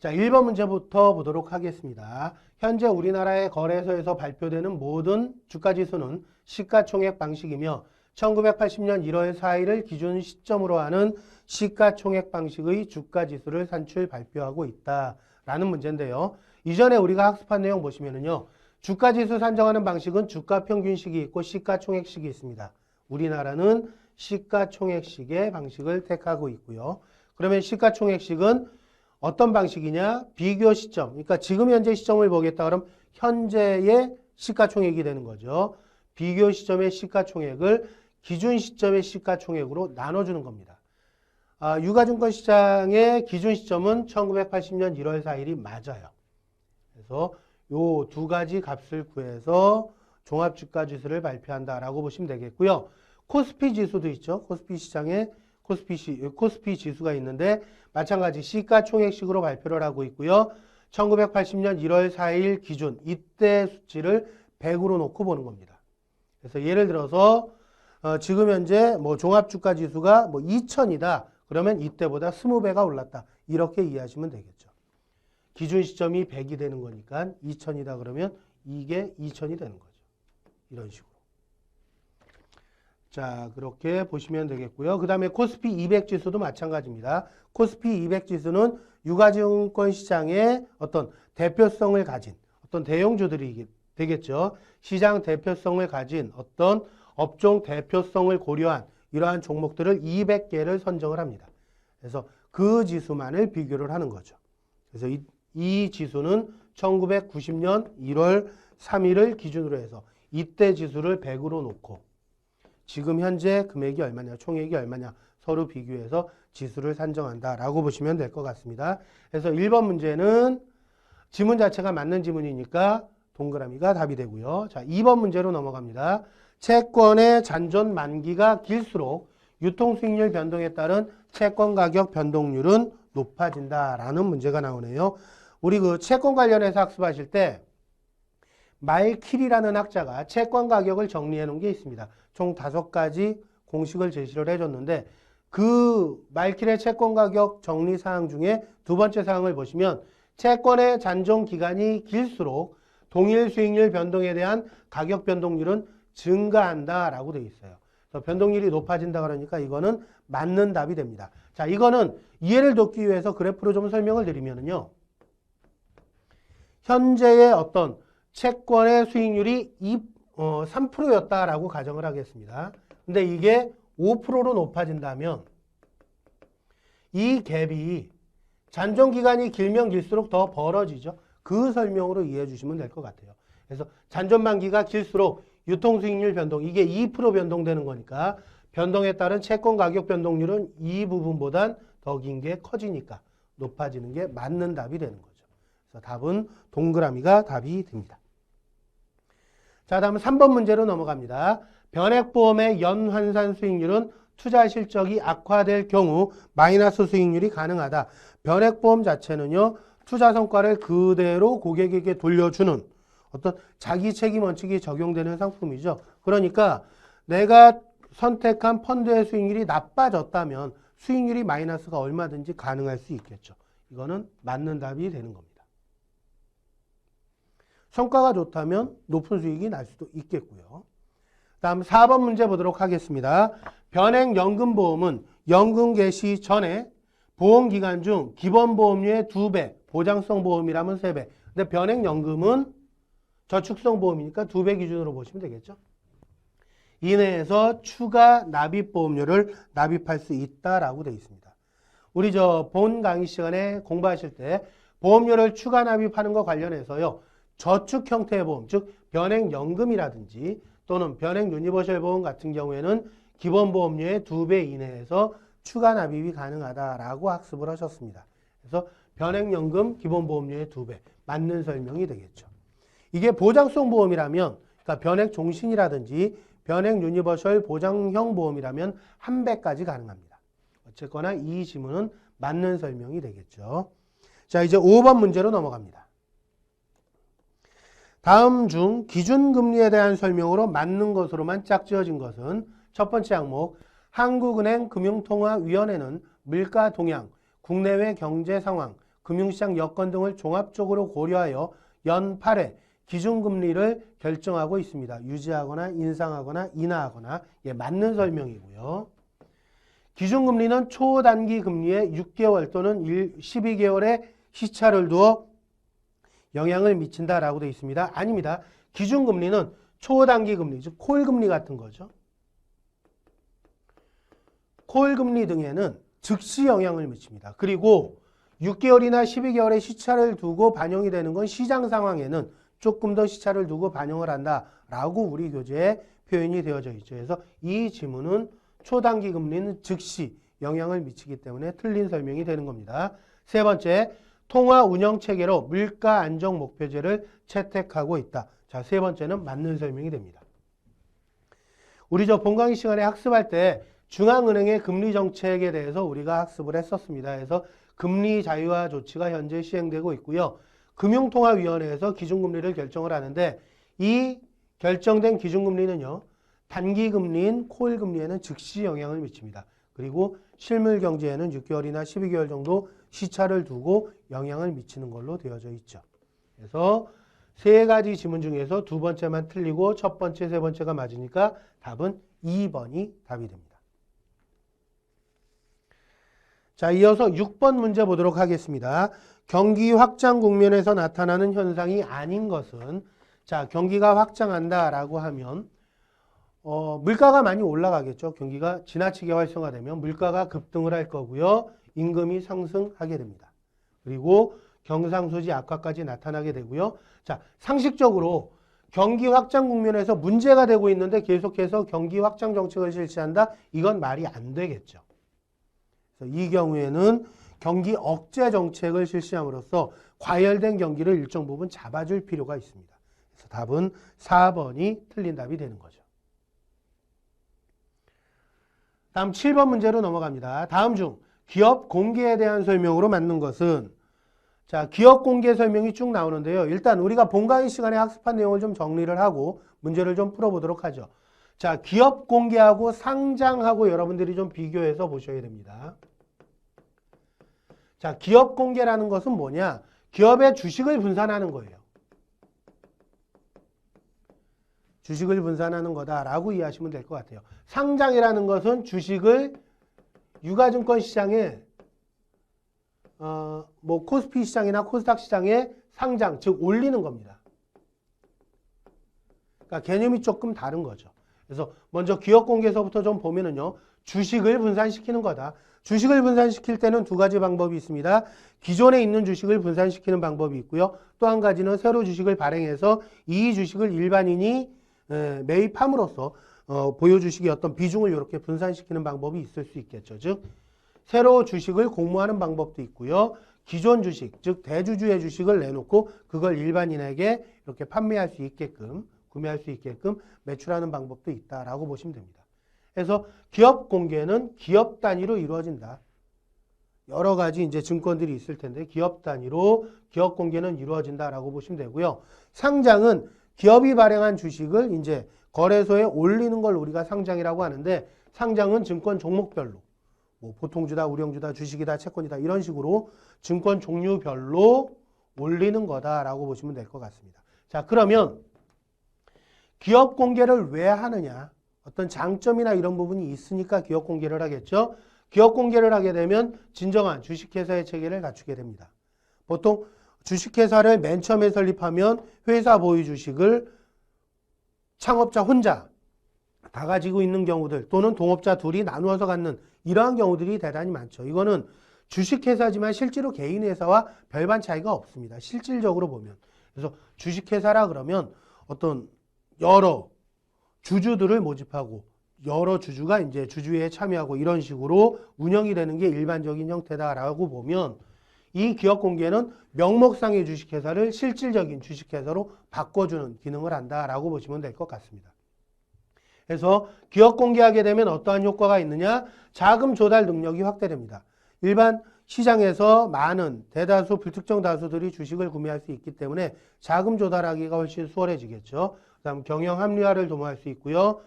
자, 1번 문제부터 보도록 하겠습니다. 현재 우리나라의 거래소에서 발표되는 모든 주가지수는 시가총액 방식이며 1980년 1월 4일을 기준 시점으로 하는 시가총액 방식의 주가지수를 산출 발표하고 있다라는 문제인데요. 이전에 우리가 학습한 내용 보시면은요. 주가지수 산정하는 방식은 주가평균식이 있고 시가총액식이 있습니다. 우리나라는 시가총액식의 방식을 택하고 있고요. 그러면 시가총액식은 어떤 방식이냐? 비교 시점. 그러니까 지금 현재 시점을 보겠다 그러면 현재의 시가총액이 되는 거죠. 비교 시점의 시가총액을 기준 시점의 시가총액으로 나눠주는 겁니다. 유가증권 시장의 기준 시점은 1980년 1월 4일이 맞아요. 그래서 요 두 가지 값을 구해서 종합주가지수를 발표한다라고 보시면 되겠고요. 코스피 지수도 있죠. 코스피 시장에 코스피 지수가 있는데 마찬가지 시가총액식으로 발표를 하고 있고요. 1980년 1월 4일 기준 이때 수치를 100으로 놓고 보는 겁니다. 그래서 예를 들어서 지금 현재 뭐 종합주가지수가 뭐 2000이다. 그러면 이때보다 20배가 올랐다. 이렇게 이해하시면 되겠죠. 기준 시점이 100이 되는 거니까 2000이다 그러면 이게 2000이 되는 거죠. 이런 식으로. 자, 그렇게 보시면 되겠고요. 그 다음에 코스피 200 지수도 마찬가지입니다. 코스피 200 지수는 유가증권 시장의 어떤 대표성을 가진 어떤 대형주들이 되겠죠. 시장 대표성을 가진 어떤 업종 대표성을 고려한 이러한 종목들을 200개를 선정을 합니다. 그래서 그 지수만을 비교를 하는 거죠. 그래서 이 지수는 1990년 1월 3일을 기준으로 해서 이때 지수를 100으로 놓고 지금 현재 금액이 얼마냐, 총액이 얼마냐 서로 비교해서 지수를 산정한다라고 보시면 될 것 같습니다. 그래서 1번 문제는 지문 자체가 맞는 지문이니까 동그라미가 답이 되고요. 자, 2번 문제로 넘어갑니다. 채권의 잔존 만기가 길수록 유통수익률 변동에 따른 채권 가격 변동률은 높아진다라는 문제가 나오네요. 우리 그 채권 관련해서 학습하실 때 말킬이라는 학자가 채권 가격을 정리해 놓은 게 있습니다. 총 5가지 공식을 제시를 해줬는데 그 말킬의 채권 가격 정리 사항 중에 두 번째 사항을 보시면 채권의 잔존 기간이 길수록 동일 수익률 변동에 대한 가격 변동률은 증가한다라고 되어 있어요. 그래서 변동률이 높아진다 그러니까 이거는 맞는 답이 됩니다. 자, 이거는 이해를 돕기 위해서 그래프로 좀 설명을 드리면은요. 현재의 어떤 채권의 수익률이 3%였다라고 가정을 하겠습니다. 근데 이게 5%로 높아진다면 이 갭이 잔존 기간이 길면 길수록 더 벌어지죠. 그 설명으로 이해해 주시면 될 것 같아요. 그래서 잔존 만기가 길수록 유통 수익률 변동, 이게 2% 변동되는 거니까 변동에 따른 채권 가격 변동률은 이 부분보단 더 긴 게 커지니까 높아지는 게 맞는 답이 되는 거죠. 그래서 답은 동그라미가 답이 됩니다. 자, 다음은 3번 문제로 넘어갑니다. 변액보험의 연환산 수익률은 투자 실적이 악화될 경우 마이너스 수익률이 가능하다. 변액보험 자체는요. 투자 성과를 그대로 고객에게 돌려주는 어떤 자기 책임 원칙이 적용되는 상품이죠. 그러니까 내가 선택한 펀드의 수익률이 나빠졌다면 수익률이 마이너스가 얼마든지 가능할 수 있겠죠. 이거는 맞는 답이 되는 겁니다. 성과가 좋다면 높은 수익이 날 수도 있겠고요. 다음 4번 문제 보도록 하겠습니다. 변액연금보험은 연금 개시 전에 보험기간 중 기본보험료의 2배, 보장성 보험이라면 3배. 근데 변액연금은 저축성 보험이니까 2배 기준으로 보시면 되겠죠. 이내에서 추가 납입보험료를 납입할 수 있다라고 되어 있습니다. 우리 본 강의 시간에 공부하실 때 보험료를 추가 납입하는 것 관련해서요. 저축 형태의 보험, 즉 변액연금이라든지 또는 변액유니버셜 보험 같은 경우에는 기본보험료의 2배 이내에서 추가 납입이 가능하다라고 학습을 하셨습니다. 그래서 변액연금 기본보험료의 2배, 맞는 설명이 되겠죠. 이게 보장성 보험이라면, 그러니까 변액종신이라든지 변액유니버셜 보장형 보험이라면 1배까지 가능합니다. 어쨌거나 이 지문은 맞는 설명이 되겠죠. 자, 이제 5번 문제로 넘어갑니다. 다음 중 기준금리에 대한 설명으로 맞는 것으로만 짝지어진 것은 첫 번째 항목, 한국은행 금융통화위원회는 물가 동향, 국내외 경제 상황, 금융시장 여건 등을 종합적으로 고려하여 연 8회 기준금리를 결정하고 있습니다. 유지하거나 인상하거나 인하하거나 맞는 설명이고요. 기준금리는 초단기 금리에 6개월 또는 12개월의 시차를 두어 영향을 미친다라고 되어 있습니다. 아닙니다. 기준금리는 초단기 금리, 즉 콜금리 같은 거죠. 콜금리 등에는 즉시 영향을 미칩니다. 그리고 6개월이나 12개월의 시차를 두고 반영이 되는 건 시장 상황에는 조금 더 시차를 두고 반영을 한다라고 우리 교재에 표현이 되어져 있죠. 그래서 이 지문은 초단기 금리는 즉시 영향을 미치기 때문에 틀린 설명이 되는 겁니다. 세 번째, 통화 운영 체계로 물가 안정 목표제를 채택하고 있다. 자, 세 번째는 맞는 설명이 됩니다. 우리 본강의 시간에 학습할 때 중앙은행의 금리 정책에 대해서 우리가 학습을 했었습니다. 그래서 금리 자유화 조치가 현재 시행되고 있고요. 금융통화위원회에서 기준금리를 결정을 하는데 이 결정된 기준금리는요. 단기금리인 콜금리에는 즉시 영향을 미칩니다. 그리고 실물경제에는 6개월이나 12개월 정도 시차를 두고 영향을 미치는 걸로 되어져 있죠. 그래서 세 가지 지문 중에서 두 번째만 틀리고 첫 번째, 세 번째가 맞으니까 답은 2번이 답이 됩니다. 자, 이어서 6번 문제 보도록 하겠습니다. 경기 확장 국면에서 나타나는 현상이 아닌 것은, 자, 경기가 확장한다라고 하면 물가가 많이 올라가겠죠. 경기가 지나치게 활성화되면 물가가 급등을 할 거고요. 임금이 상승하게 됩니다. 그리고 경상수지 악화까지 나타나게 되고요. 자, 상식적으로 경기 확장 국면에서 문제가 되고 있는데 계속해서 경기 확장 정책을 실시한다? 이건 말이 안 되겠죠. 그래서 이 경우에는 경기 억제 정책을 실시함으로써 과열된 경기를 일정 부분 잡아줄 필요가 있습니다. 그래서 답은 4번이 틀린 답이 되는 거죠. 다음 7번 문제로 넘어갑니다. 다음 중 기업 공개에 대한 설명으로 맞는 것은, 자, 기업 공개 설명이 쭉 나오는데요. 일단 우리가 본강의 시간에 학습한 내용을 좀 정리를 하고 문제를 좀 풀어보도록 하죠. 자, 기업 공개하고 상장하고 여러분들이 좀 비교해서 보셔야 됩니다. 자, 기업 공개라는 것은 뭐냐? 기업의 주식을 분산하는 거예요. 주식을 분산하는 거다라고 이해하시면 될 것 같아요. 상장이라는 것은 주식을 유가증권 시장에 코스피 시장이나 코스닥 시장에 상장, 즉 올리는 겁니다. 그러니까 개념이 조금 다른 거죠. 그래서 먼저 기업 공개서부터 좀 보면은요. 주식을 분산시키는 거다. 주식을 분산시킬 때는 두 가지 방법이 있습니다. 기존에 있는 주식을 분산시키는 방법이 있고요. 또 한 가지는 새로 주식을 발행해서 이 주식을 일반인이 매입함으로써 보유 주식의 어떤 비중을 이렇게 분산시키는 방법이 있을 수 있겠죠. 즉 새로 주식을 공모하는 방법도 있고요. 기존 주식, 즉 대주주의 주식을 내놓고 그걸 일반인에게 이렇게 판매할 수 있게끔, 구매할 수 있게끔 매출하는 방법도 있다라고 보시면 됩니다. 그래서 기업 공개는 기업 단위로 이루어진다. 여러 가지 이제 증권들이 있을 텐데 기업 단위로 기업 공개는 이루어진다라고 보시면 되고요. 상장은 기업이 발행한 주식을 이제 거래소에 올리는 걸 우리가 상장이라고 하는데, 상장은 증권 종목별로, 보통주다, 우량주다, 주식이다, 채권이다 이런 식으로 증권 종류별로 올리는 거다라고 보시면 될 것 같습니다. 자, 그러면 기업 공개를 왜 하느냐? 어떤 장점이나 이런 부분이 있으니까 기업 공개를 하겠죠. 기업 공개를 하게 되면 진정한 주식회사의 체계를 갖추게 됩니다. 보통 주식회사를 맨 처음에 설립하면 회사 보유 주식을 창업자 혼자 다 가지고 있는 경우들, 또는 동업자 둘이 나누어서 갖는 이러한 경우들이 대단히 많죠. 이거는 주식회사지만 실제로 개인회사와 별반 차이가 없습니다. 실질적으로 보면. 그래서 주식회사라 그러면 어떤 여러 주주들을 모집하고 여러 주주가 이제 주주회에 참여하고 이런 식으로 운영이 되는 게 일반적인 형태다라고 보면, 이 기업 공개는 명목상의 주식회사를 실질적인 주식회사로 바꿔주는 기능을 한다라고 보시면 될 것 같습니다. 그래서 기업 공개하게 되면 어떠한 효과가 있느냐? 자금 조달 능력이 확대됩니다. 일반 시장에서 많은 대다수 불특정 다수들이 주식을 구매할 수 있기 때문에 자금 조달하기가 훨씬 수월해지겠죠. 그다음 경영 합리화를 도모할 수 있고요.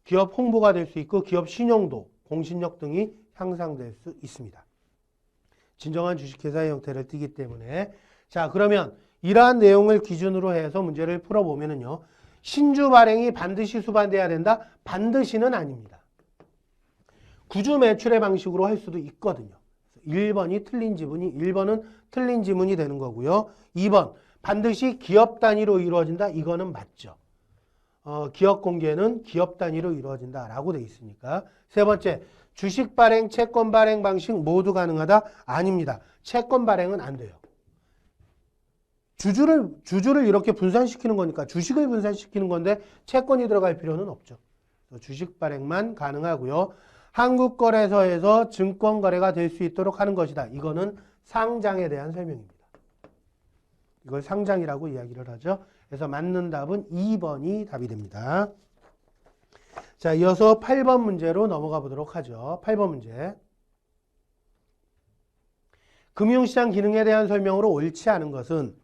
기업 홍보가 될 수 있고 기업 신용도, 공신력 등이 향상될 수 있습니다. 진정한 주식회사의 형태를 띠기 때문에. 자, 그러면 이러한 내용을 기준으로 해서 문제를 풀어보면은요. 신주 발행이 반드시 수반돼야 된다? 반드시는 아닙니다. 구주 매출의 방식으로 할 수도 있거든요. 1번은 틀린 지문이 되는 거고요. 2번, 반드시 기업 단위로 이루어진다? 이거는 맞죠. 기업 공개는 기업 단위로 이루어진다라고 돼 있으니까. 세 번째, 주식 발행, 채권 발행 방식 모두 가능하다? 아닙니다. 채권 발행은 안 돼요. 주주를 이렇게 분산시키는 거니까 주식을 분산시키는 건데 채권이 들어갈 필요는 없죠. 주식 발행만 가능하고요. 한국거래소에서 증권 거래가 될 수 있도록 하는 것이다. 이거는 상장에 대한 설명입니다. 이걸 상장이라고 이야기를 하죠. 그래서 맞는 답은 2번이 답이 됩니다. 자, 이어서 8번 문제로 넘어가 보도록 하죠. 8번 문제. 금융시장 기능에 대한 설명으로 옳지 않은 것은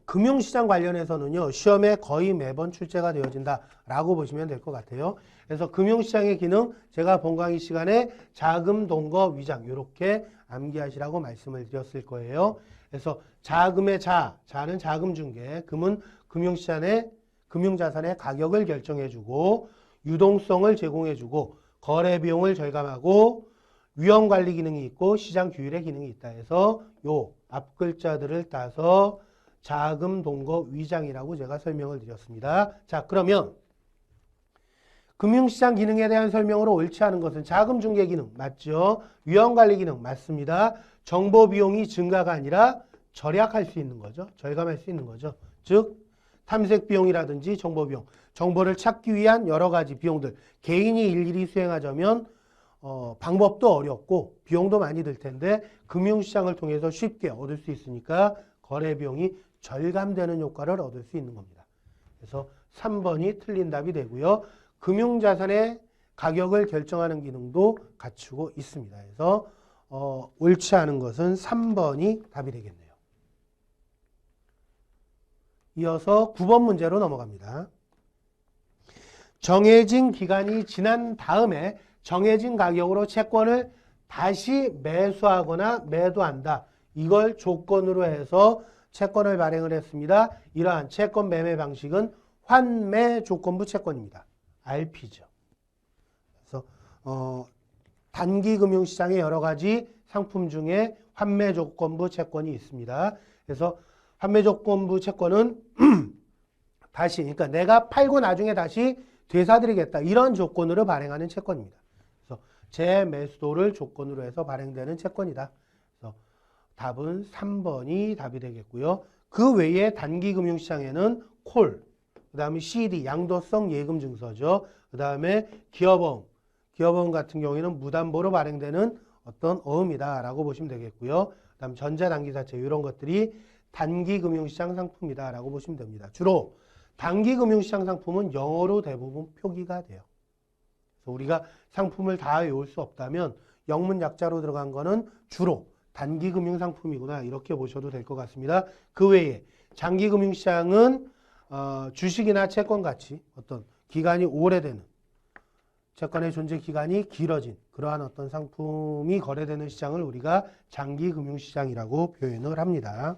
금융시장 관련해서는요. 시험에 거의 매번 출제가 되어진다라고 보시면 될 것 같아요. 그래서 금융시장의 기능 제가 본 강의 시간에 자금, 동거, 위장 이렇게 암기하시라고 말씀을 드렸을 거예요. 그래서 자금의 자는 자금 중개, 금은 금융자산의 가격을 결정해주고 유동성을 제공해주고 거래 비용을 절감하고 위험관리 기능이 있고 시장 규율의 기능이 있다 해서 요 앞 글자들을 따서 자금, 동거, 위장이라고 제가 설명을 드렸습니다. 자, 그러면 금융시장 기능에 대한 설명으로 옳지 않은 것은 자금 중개 기능 맞죠? 위험관리 기능 맞습니다. 정보 비용이 증가가 아니라 절약할 수 있는 거죠. 절감할 수 있는 거죠. 즉 탐색 비용이라든지 정보 비용, 정보를 찾기 위한 여러 가지 비용들 개인이 일일이 수행하자면 방법도 어렵고 비용도 많이 들 텐데 금융시장을 통해서 쉽게 얻을 수 있으니까 거래 비용이 절감되는 효과를 얻을 수 있는 겁니다. 그래서 3번이 틀린 답이 되고요. 금융자산의 가격을 결정하는 기능도 갖추고 있습니다. 그래서 옳지 않은 것은 3번이 답이 되겠네요. 이어서 9번 문제로 넘어갑니다. 정해진 기간이 지난 다음에 정해진 가격으로 채권을 다시 매수하거나 매도한다. 이걸 조건으로 해서 채권을 발행을 했습니다. 이러한 채권 매매 방식은 환매 조건부 채권입니다. RP죠. 그래서 단기 금융시장의 여러 가지 상품 중에 환매 조건부 채권이 있습니다. 그래서 환매 조건부 채권은 다시 그러니까 내가 팔고 나중에 다시 되사드리겠다. 이런 조건으로 발행하는 채권입니다. 그래서 재매수도를 조건으로 해서 발행되는 채권이다. 그래서 답은 3번이 답이 되겠고요. 그 외에 단기 금융시장에는 콜, 그 다음에 CD, 양도성 예금 증서죠. 그 다음에 기업어음 같은 경우에는 무담보로 발행되는 어떤 어음이다라고 보시면 되겠고요. 그 다음 전자단기사채 이런 것들이 단기 금융시장 상품이다라고 보시면 됩니다. 주로 단기 금융시장 상품은 영어로 대부분 표기가 돼요. 그래서 우리가 상품을 다 외울 수 없다면 영문 약자로 들어간 거는 주로 단기 금융상품이구나 이렇게 보셔도 될 것 같습니다. 그 외에 장기 금융시장은 주식이나 채권같이 어떤 기간이 오래되는 채권의 존재 기간이 길어진 그러한 어떤 상품이 거래되는 시장을 우리가 장기 금융시장이라고 표현을 합니다.